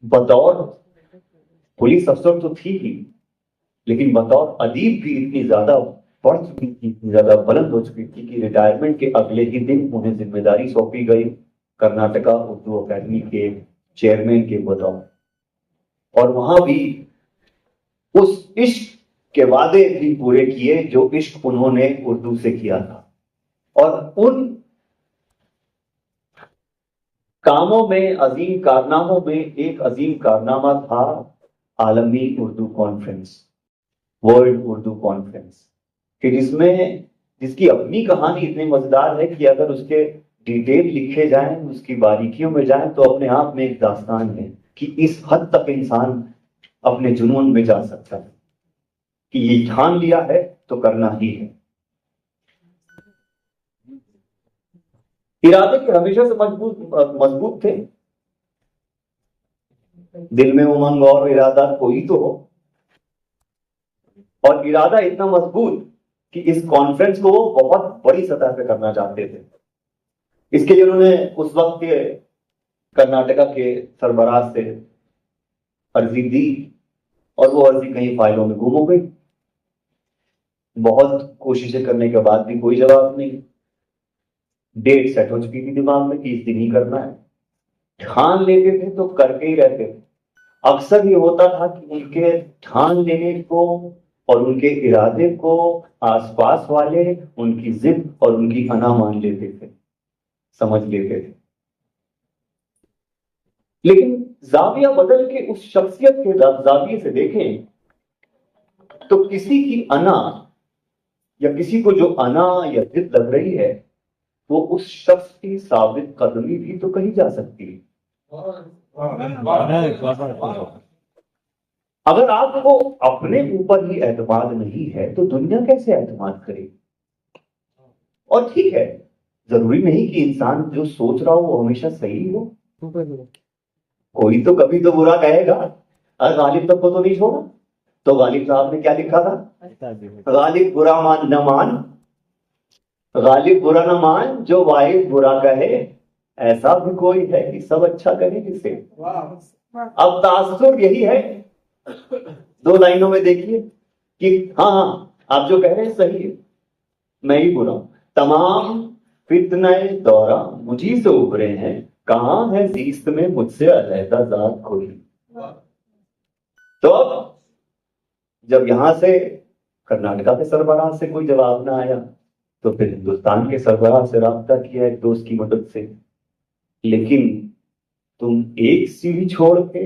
बतौर पुलिस अफसर तो थी ही, लेकिन बतौर अदीब भी इतनी ज्यादा बढ़ चुकी थी, इतनी ज्यादा बुलंद हो चुकी थी कि रिटायरमेंट के अगले ही दिन उन्हें जिम्मेदारी सौंपी गई कर्नाटका उर्दू अकेडमी के चेयरमैन के बतौर। और वहां भी उस इश्क के वादे भी पूरे किए जो इश्क उन्होंने उर्दू से किया था। और उन कामों में, अजीम कारनामों में एक अजीम कारनामा था आलमी Urdu conference, world Urdu conference, कि जिसकी अपनी कहानी इतनी मजेदार है कि अगर उसके डिटेल लिखे जाएं, उसकी बारीकियों में जाएं तो अपने आप में एक दास्तान है कि इस हद तक इंसान अपने जुनून में जा सकता है कि ये ठान लिया है तो करना ही है। इरादे के हमेशा से मजबूत मजबूत थे, दिल में उमंग और इरादा कोई तो हो, और इरादा इतना मजबूत कि इस कॉन्फ्रेंस को वो बहुत बड़ी सतह पे करना चाहते थे। इसके लिए उन्होंने उस वक्त के कर्नाटका के सरबराह से अर्जी दी, और वो अर्जी कहीं फाइलों में गुम हो गई। बहुत कोशिशें करने के बाद भी कोई जवाब नहीं। डेट सेट हो चुकी थी दिमाग में कि इस दिन ही करना है, ठान लेते थे तो करके ही रहते थे। अक्सर ये होता था कि उनके ठान लेने को और उनके इरादे को आसपास वाले उनकी जिद और उनकी अना मान लेते थे, समझ लेते थे। लेकिन जाविया बदल के उस शख्सियत के जाविये से देखें तो किसी की अना या किसी को जो अना या जिद लग रही है वो उस शख्स की साबित कदमी भी तो कही जा सकती है। अगर आपको अपने ऊपर ही एतमाद नहीं है तो दुनिया कैसे एतमाद करेगी। और ठीक है, जरूरी नहीं कि इंसान जो सोच रहा हो वो हमेशा सही हो, कोई तो कभी तो बुरा कहेगा। और गालिब तक को तो नहीं छोड़ा। तो गालिब साहब ने क्या लिखा था, गालिब बुरा मान न मान, गालिब बुरा न मान जो वाहिद बुरा कहे, ऐसा भी कोई है कि सब अच्छा कहे जिसे। अब तासुर यही है, दो लाइनों में देखिए कि हाँ हाँ आप जो कह रहे हैं सही है, मैं ही बुरा हूं। तमाम फितने दौरा मुझी से उभरे हैं, कहां है जीस्त में मुझसे अलहदा जात कोई। तो अब जब यहां से कर्नाटका के सरबराह से कोई जवाब ना आया तो फिर हिंदुस्तान के सरबराह से राब्ता किया एक दोस्त की मदद से। लेकिन तुम एक सीढ़ी छोड़ के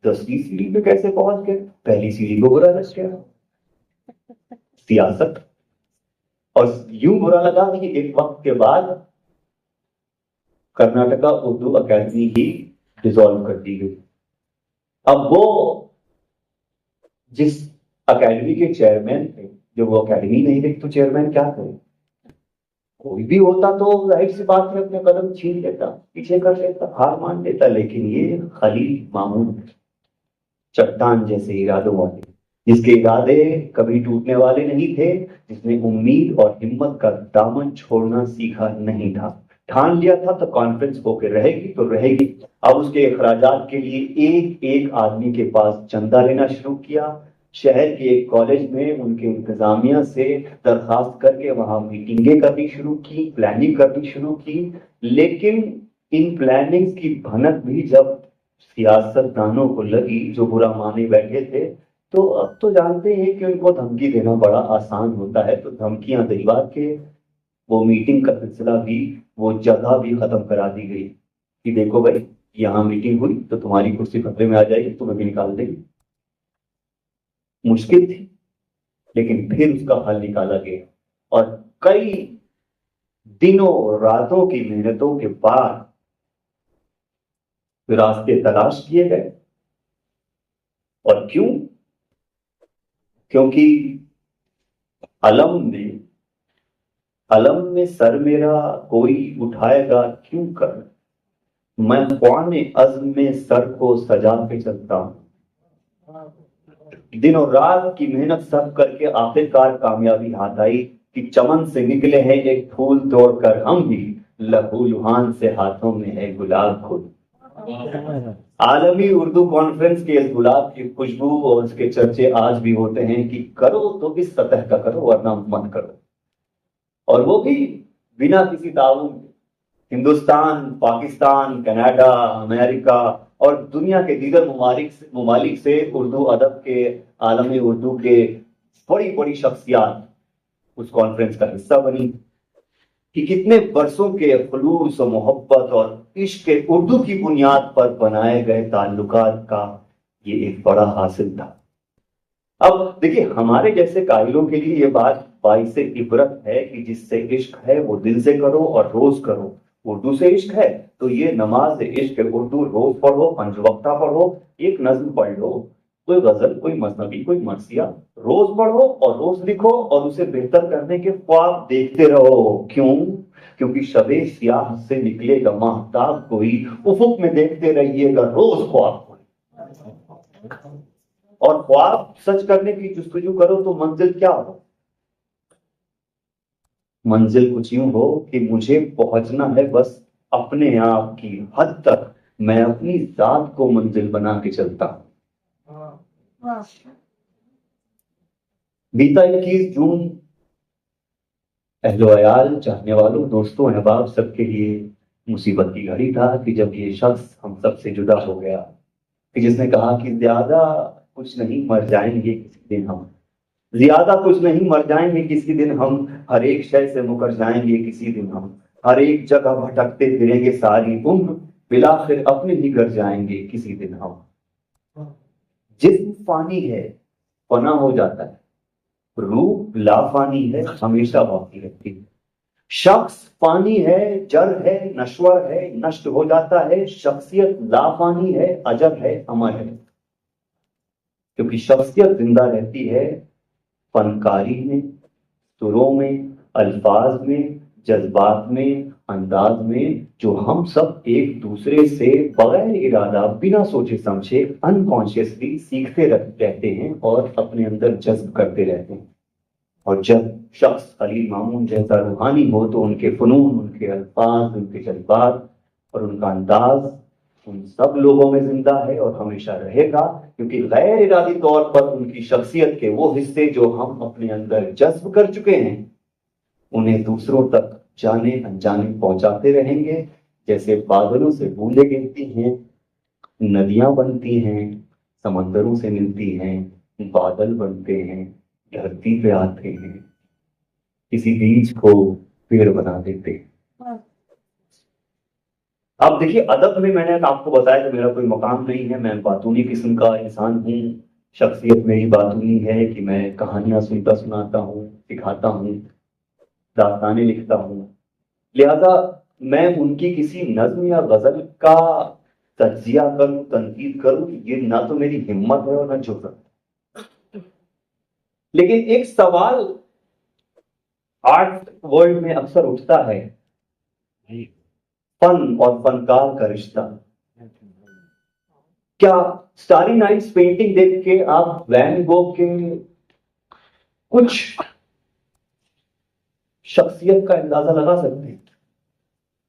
10वीं सीढ़ी पे कैसे पहुंच गए, पहली सीढ़ी को बुरा लग गया सियासत। और यूं बुरा लगा कि एक वक्त के बाद कर्नाटका उर्दू अकेडमी ही डिसॉल्व कर दी गई। अब वो जिस अकेडमी के चेयरमैन थे, जब वो अकेडमी नहीं रही तो चेयरमैन क्या करे। कोई भी होता तो जाहिर सी बात है अपने कदम छीन लेता, पीछे कर लेता, हार मान लेता। लेकिन ये खलील मामून चट्टान जैसे इरादों वाले, जिसके इरादे कभी टूटने वाले नहीं थे, जिसने उम्मीद और हिम्मत का दामन छोड़ना सीखा नहीं था। ठान लिया था तो कॉन्फ्रेंस होके रहेगी तो रहेगी। अब उसके अखराजात के लिए एक एक आदमी के पास चंदा लेना शुरू किया। शहर के एक कॉलेज में उनके इंतजामिया से दरखास्त करके वहां मीटिंगें करनी शुरू की, प्लानिंग करनी शुरू की। लेकिन इन प्लानिंग्स की भनक भी जब सियासतदानों को लगी जो बुरा माने बैठे थे, तो अब तो जानते हैं कि उनको धमकी देना बड़ा आसान होता है, तो धमकियां दिलवा के वो मीटिंग का सिलसिला भी, वो जगह भी खत्म करा दी गई कि देखो भाई यहाँ मीटिंग हुई तो तुम्हारी कुर्सी खतरे में आ जाएगी, तुम्हें भी निकाल देंगे। मुश्किल थी लेकिन फिर उसका हल निकाला गया और कई दिनों रातों की मेहनतों के बाद रास्ते तलाश किए गए। और क्यों? क्योंकि अलम में अलम में सर मेरा कोई उठाएगा क्यों कर, मैं ख्वाने अज़्म में सर को सजा के चलता हूं। दिन और रात की मेहनत सब करके आखिरकार कामयाबी हाथ आई कि चमन से निकले हैं एक फूल तोड़कर हम भी, लहू लुहान से हाथों में है गुलाब फूल। आलमी उर्दू कॉन्फ्रेंस के इस गुलाब की खुशबू और उसके चर्चे आज भी होते हैं कि करो तो इस सतह का करो वरना मत करो, और वो भी बिना किसी ताउन के। हिंदुस्तान, पाकिस्तान, कनाडा, अमेरिका और दुनिया के दीगर ममालिक से उर्दू अदब के, आलमी उर्दू के बड़ी बड़ी शख्सियात उस कॉन्फ्रेंस का हिस्सा बनी कि कितने बरसों के खुलूस और मोहब्बत और इश्क के उर्दू की बुनियाद पर बनाए गए ताल्लुकात का ये एक बड़ा हासिल था। अब देखिए, हमारे जैसे कायलों के लिए ये बात बाइस इबरत है कि जिससे इश्क है वो दिल से करो और रोज करो। उर्दू से इश्क है तो ये नमाज से इश्क है, उर्दू रोज पढ़ो, पंज वक्ता पढ़ो, एक नज्म पढ़ लो, कोई गजल, कोई मसनवी, कोई मरसिया, रोज पढ़ो और रोज लिखो और उसे बेहतर करने के ख्वाब देखते रहो। क्यों? क्योंकि शबे सियाह से निकलेगा माहताब कोई, उफुक में देखते रहिएगा रोज ख्वाब कोई। और ख्वाब सच करने की जुस्तजू करो तो मंजिल क्या हो? मंजिल कुछ यूं हो कि मुझे पहुंचना है बस अपने आप की हद तक, मैं अपनी जात को मंजिल बना के चलता हूं। बीता 21 जून अहलो अयाल, चाहने वालों, दोस्तों, अहबाब सबके लिए मुसीबत की घड़ी था कि जब ये शख्स हम सब से जुदा हो गया, कि जिसने कहा कि ज्यादा कुछ नहीं, मर जाएंगे किसी दिन हम, ज्यादा कुछ नहीं, मर जाएंगे किसी दिन हम, हर एक शय से मुकर जाएंगे किसी दिन हम, हर एक जगह भटकते फिरेंगे सारी उम्र, बिलाखिर अपने ही घर जाएंगे किसी दिन हम। जिस्म फानी है, फना हो जाता है, रूह लाफानी है, हमेशा बाकी रहती है। शख्स फानी है, जड़ है, नश्वर है, नष्ट हो जाता है, शख्सियत लाफानी है, अजब है, अमर है। क्योंकि शख्सियत जिंदा रहती है फनकारी में, सुरों में, अल्फाज में, जज्बात में, अंदाज में, जो हम सब एक दूसरे से बगैर इरादा, बिना सोचे समझे, अनकॉन्शियसली सीखते रहते हैं और अपने अंदर जज्ब करते रहते हैं। और जब शख्स खलील मामून जैसा रूहानी हो तो उनके फनून, उनके अल्फाज, उनके जज्बात और उनका अंदाज उन सब लोगों में जिंदा है और हमेशा रहेगा, क्योंकि गैर इरादी तौर पर उनकी शख्सियत के वो हिस्से जो हम अपने अंदर जज्ब कर चुके हैं उन्हें दूसरों तक जाने अनजाने पहुंचाते रहेंगे। जैसे बादलों से बूंदें गिरती हैं, नदियां बनती हैं, समंदरों से मिलती हैं, बादल बनते हैं, धरती पे आते हैं, किसी बीज को पेड़ बना देते हैं। अब देखिए, अदब में मैंने आपको बताया कि मेरा कोई मकाम नहीं है, मैं बातूनी किस्म का इंसान हूँ। शख्सियत मेरी बातूनी है कि मैं कहानियां सुनता सुनाता हूँ, सिखाता हूँ, दास्तानें लिखता हूँ। लिहाजा मैं उनकी किसी नज्म या गजल का तज्जिया करूं, तनकीद करूं, ये ना तो मेरी हिम्मत है और ना जुर्रत। लेकिन एक सवाल आर्ट वर्ल्ड में अक्सर उठता है, फन और फनकार का रिश्ता। क्या स्टारी नाइट्स पेंटिंग देख के आप वैन गो के कुछ शख्सियत का अंदाजा लगा सकते हैं?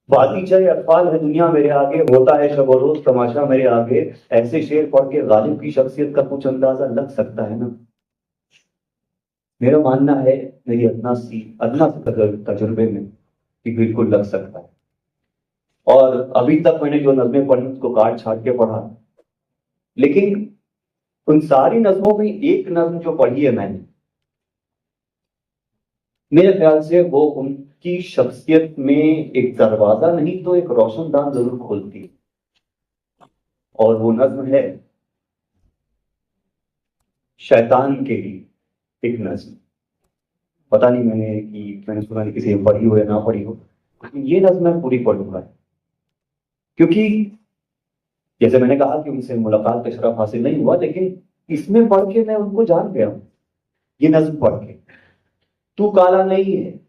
बागीचा अटफाल है दुनिया मेरे आगे, होता है शब रोज तमाशा मेरे आगे, ऐसे शेर पढ़ के गालिब की शख्सियत का कुछ अंदाजा लग सकता है ना? मेरा मानना है, मेरी अदना सी तजुर्बे में, कि बिल्कुल लग सकता है। और अभी तक मैंने जो नज़में पढ़ी उसको काट छाट के पढ़ा, लेकिन उन सारी नज़मों में एक नज़्म जो पढ़ी है मैंने, मेरे ख्याल से वो उनकी शख्सियत में एक दरवाजा नहीं तो एक रोशनदान जरूर खोलती है। और वो नज्म है शैतान के लिए एक नज्म। पता नहीं मैंने सुना नहीं किसी ने पढ़ी हो या ना पढ़ी हो, लेकिन ये नज्म मैं पूरी पढ़ूंगा, क्योंकि जैसे मैंने कहा कि उनसे मुलाकात का शरफ हासिल नहीं हुआ, लेकिन इसमें पढ़ के मैं उनको जान गया हूं। ये नज्म पढ़ के, तू काला नहीं है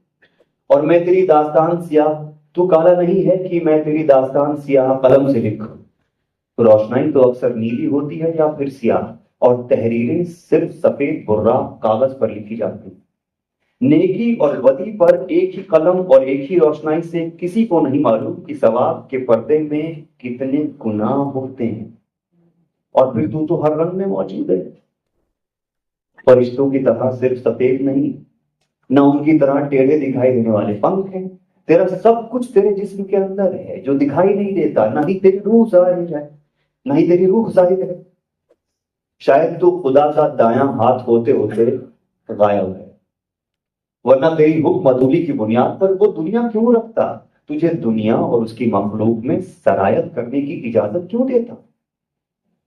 और मैं तेरी दास्तान सियाह, तू काला नहीं है कि मैं तेरी दास्तान सियाह कलम से लिखूं। तो रोशनाई तो अक्सर नीली होती है या फिर सियाह, और तहरीरें सिर्फ सफेद बुर्रा कागज पर लिखी जाती हैं। नेकी और बदी पर एक ही कलम और एक ही रोशनाई से किसी को नहीं मालूम कि सवाब के पर्दे में कितने गुनाह होते हैं। और फिर तू तो हर रंग में मौजूद है, फरिश्तों की तरह सिर्फ सफेद नहीं, न उनकी तरह टेढ़े दिखाई देने वाले पंख हैं। तेरा सब कुछ तेरे जिस्म के अंदर है जो दिखाई नहीं देता, ना ही तेरी रूह जाहिर है, ना ही तेरी रूह जाहिर है। शायद तू खुदा का दायां हाथ होते होते गायब है, वरना तेरी हुक्म अदूली की बुनियाद पर वो दुनिया क्यों रखता, तुझे दुनिया और उसकी मखलूक में सरायत करने की इजाजत क्यों देता।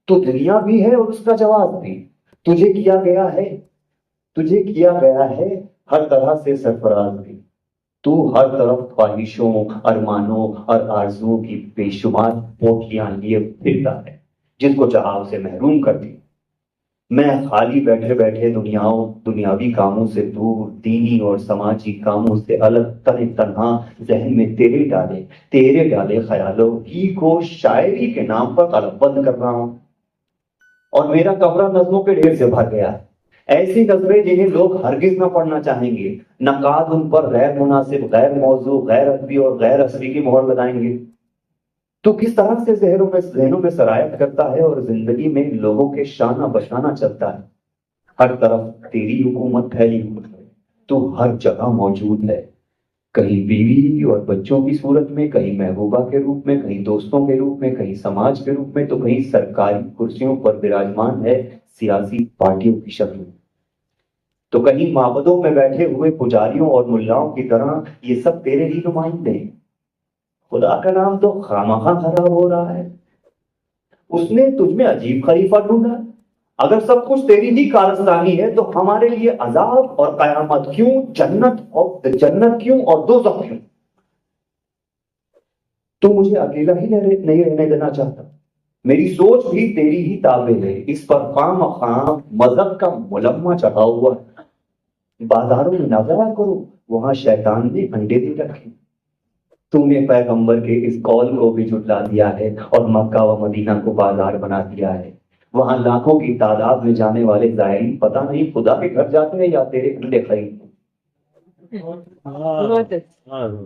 तो दुनिया भी है और उसका जवाब भी, तुझे किया गया है, तुझे किया गया है हर तरह से सरफराज भी। तू हर तरफ ख्वाहिशों, अरमानों और आरजुओं की बेशुमार पोटलियां लिए फिरता है, जिसको चाहा उसे महरूम कर दी। मैं खाली बैठे बैठे दुनियावी कामों से दूर, दीनी और समाजी कामों से अलग, तने तन्हा जहन में तेरे डाले ख्यालों ही को शायरी के नाम पर कलमबंद कर रहा हूं। और मेरा कमरा नज़्मों के ढेर से भर गया है, ऐसी नज़में जिन्हें लोग हरगिज न पढ़ना चाहेंगे। नकाद उन पर गैर मुनासिब, गैर मौजू, गैर अदबी और गैर असली की मोहर लगाएंगे। तो किस तरह से जहनों में सरायत करता है और जिंदगी में लोगों के शाना बशाना चलता है। हर तरफ तेरी हुकूमत फैली हुई है, तू हर जगह मौजूद है, कहीं बीवी और बच्चों की सूरत में, कहीं महबूबा के रूप में, कहीं दोस्तों के रूप में, कहीं समाज के रूप में, तो कहीं सरकारी कुर्सियों पर विराजमान है सियासी पार्टियों की शक्ल में। तो कहीं माबदों में बैठे हुए पुजारियों और मुल्लाओं की तरह ये सब तेरे ही नुमाइंदे हैं। खुदा का नाम तो खामखा खराब हो रहा है, उसने तुझमें अजीब खलीफा ढूंढा। अगर सब कुछ तेरी ही कारस्तानी है तो हमारे लिए अजाब और कयामत क्यों, जन्नत क्यों और दोज़ख क्यों। तू मुझे अकेला ही नहीं रहने देना चाहता, मेरी सोच भी तेरी ही ताबे है, इस पर खाम मजहब का मुलम्मा चढ़ा हुआ है। बाजारों में ना जाया करो, वहां शैतान ने अंडे दे रखे। तूने पैगंबर के इस कौल को भी झुटला दिया है और मक्का व मदीना को बाजार बना दिया है। वहां लाखों की तादाद में जाने वाले ज़ायरीन पता नहीं खुदा के घर जाते हैं या तेरे अंडे खरीदते।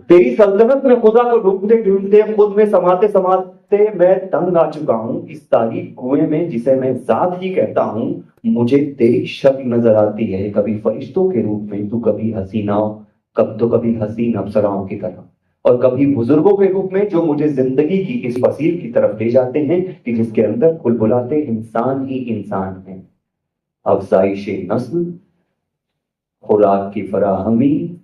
तेरी सल्तनत में खुदा को ढूंढते ढूंढते, खुद में समाते समाते मैं तंग आ चुका हूँ। इस तारीख कुएं में जिसे मैं जात ही कहता हूँ, मुझे तेरी शक्ल नजर आती है, कभी फरिश्तों के रूप में, तो कभी हसीन अप्सराओं की तरह, और कभी बुजुर्गों के रूप में जो मुझे जिंदगी की इस फसील की तरफ ले जाते हैं कि जिसके अंदर खुलबुलाते इंसान ही इंसान है। अफजाइश नस्ल, खुराक की फराहमी,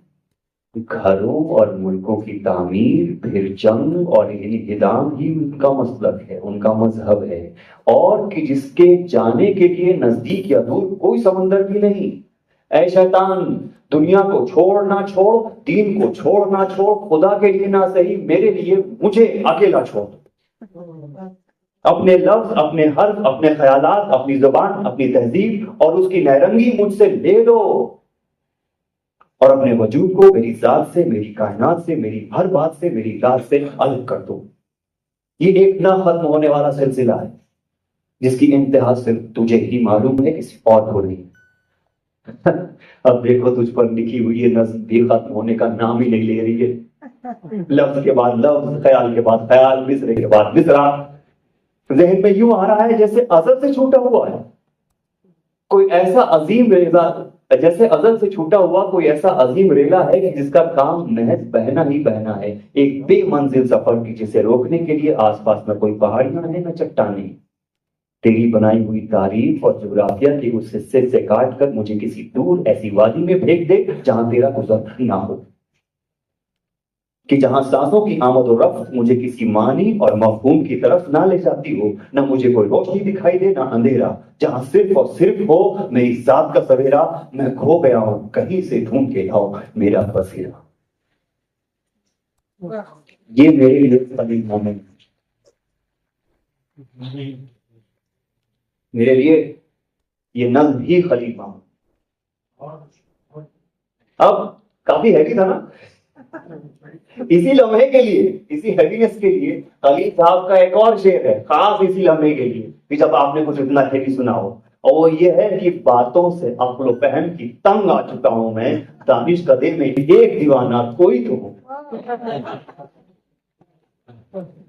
घरों और मुल्कों की तामीर, फिर जंग और इंहिदाम ही उनका मसलक है, उनका मजहब है। और कि जिसके जाने के लिए नजदीक या दूर कोई समंदर भी नहीं। ऐ शैतान, दुनिया को छोड़ ना छोड़, दीन को छोड़ ना छोड़, खुदा के लिए ना सही, मेरे लिए मुझे अकेला छोड़। अपने लफ्ज, अपने हर्फ, अपने ख्यालात, अपनी जुबान, अपनी तहजीब और उसकी नैरंगी मुझसे ले लो, और अपने वजूद को मेरी जात से, मेरी कायनात से, मेरी हर बात से, मेरी रात से अलग कर दो। ये एक ना खत्म होने वाला सिलसिला है जिसकी इंतहा सिर्फ तुझे ही मालूम है, किसी और को नहीं। अब देखो तुझ पर लिखी हुई ये नज्म भी खत्म होने का नाम ही नहीं ले रही है। लफ्ज के बाद लफ्ज, ख्याल के बाद ख्याल, मिसरे के बाद मिसरा, जहन में यूं आ रहा है जैसे अज़ल से छूटा हुआ है कोई ऐसा अजीम रेजा, जैसे अज़ल से छूटा हुआ कोई ऐसा अजीम रेला है कि जिसका काम महज बहना ही बहना है, एक बेमंजिल सफर की जिसे रोकने के लिए आसपास में कोई पहाड़ियां हैं न चट्टानें। तेरी बनाई हुई तारीफ और जुग्राफिया के उस हिस्से से काट कर मुझे किसी दूर ऐसी वादी में फेंक दे जहां तेरा गुजर ना हो। कि जहां सांसों की आमद और रफ्त मुझे किसी मानी और मफहूम की तरफ ना ले जाती हो, ना मुझे कोई रोशनी दिखाई दे ना अंधेरा, जहां सिर्फ और सिर्फ हो मेरी जात का सवेरा, मैं खो गया हूं कहीं से ढूंढ के लाओ मेरा बसेरा। ये मेरे लिए खलील मोमेंट, मेरे लिए ये नज्म ही खलील मोमेंट। अब काफी हैवी था ना, इसी लम्हे के लिए, इसी हैवीनेस के लिए खलील साहब का एक और शेर है खास इसी लम्हे के लिए कि जब आपने कुछ इतना हैवी सुना हो, और वो ये है कि बातों से अक्ल फहम की तंग आ चुका हूं मैं, दानिश का दिल में एक दीवाना कोई तो हो।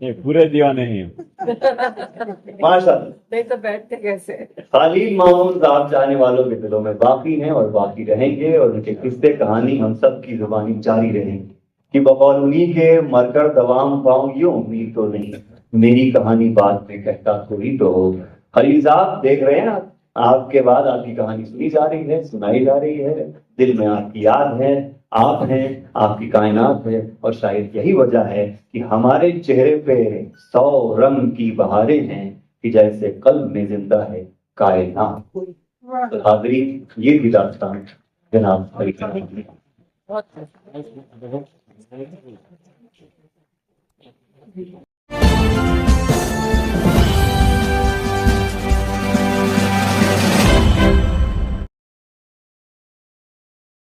ये पूरे दीवाने ही हैं। माशाअल्लाह। नहीं तो बैठते कैसे। खलील मामून साहब चाहने वालों के दिलों में बाकी हैं और बाकी रहेंगे, और उनके किस्से कहानी हम सब की जुबानी जारी रहेंगी कि बकौल उन्हीं के मरकर दवाम पाऊं ये उम्मीद तो नहीं, मेरी कहानी बाद में कहता कोई तो हो। खलील साहब देख रहे हैं आप, आपके बाद आपकी कहानी सुनी जा रही है, सुनाई जा रही है, दिल में आपकी याद है, आप हैं, आपकी कायनात है, और शायद यही वजह है कि हमारे चेहरे पे 100 रंग की बहारें हैं कि जैसे कल्ब में जिंदा है कायनात। तो हाज़रीन, ये भी दास्तान जनाब खलील की। बहुत